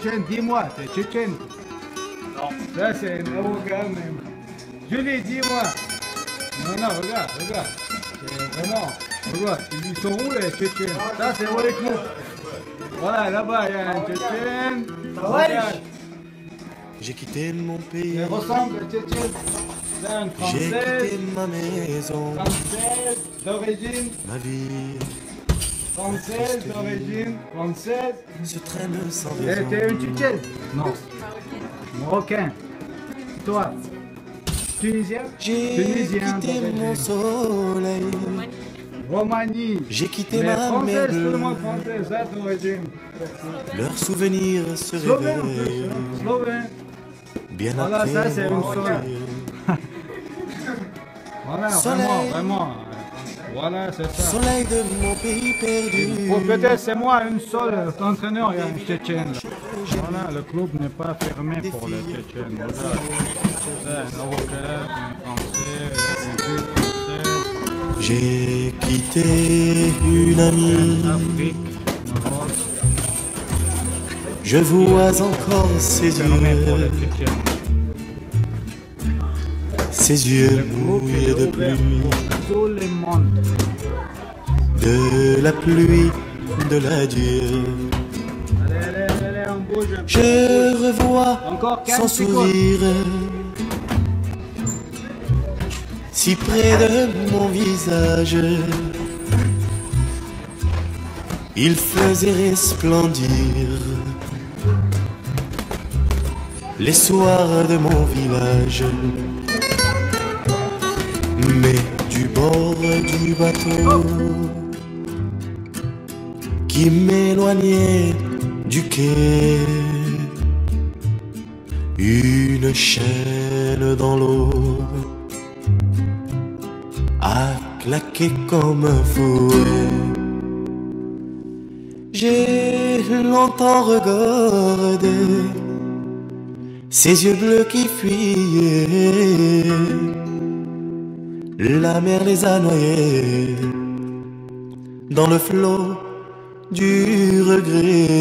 tchétchène, dis-moi, t'es tchétchène. Non. Ça, c'est un avocat même. Julie, dis-moi. Non, non, regarde, regarde. C'est vraiment, regarde, ils sont où les tchétchènes? Ça, c'est où les clous? Voilà, là-bas, il y a un tchétchène. Regarde. J'ai quitté mon pays, Il ressemble à tchétchène. C'est un j'ai français. quitté ma maison, Française d'origine. ma vie Française d'origine. Française. se traîne sans Eh, raison. t'es une tchétchène? Non. Marocain. Toi? Tunisien? J'ai Tunisien quitté mon d'origine. soleil, Roumanie. j'ai quitté Mais ma française, mère tout le bleue. monde français, ça d'origine. Leurs souvenirs se Slovène, réveillent, Slovène. bien Voilà, après ça, c'est mon une seule. deuil. Voilà, Soleil. vraiment, vraiment. Voilà, c'est ça. Soleil de mon pays perdu. Bon, peut-être c'est moi une seule entraîneur, il y a un Tchétchène. Voilà, le club n'est pas fermé pour les Tchétchènes. Voilà. C'est un Avocat, un Français, une fille française, J'ai quitté une amie, Afrique, Maroc. je vois encore ses Fermé pour les yeux, Tchétchènes. ses yeux Le groupe mouillés est de ouvert pluie, pour tout le monde. de la pluie, de l'adieu. Allez, allez, allez, on bouge un peu. Je revois Encore son 15 secondes. sourire, si près de mon visage. Il faisait resplendir les soirs de mon village. Mais du bord du bateau qui m'éloignait du quai, une chaîne dans l'eau a claqué comme un fouet. J'ai longtemps regardé ces yeux bleus qui fuyaient, la mer les a noyés dans le flot du regret.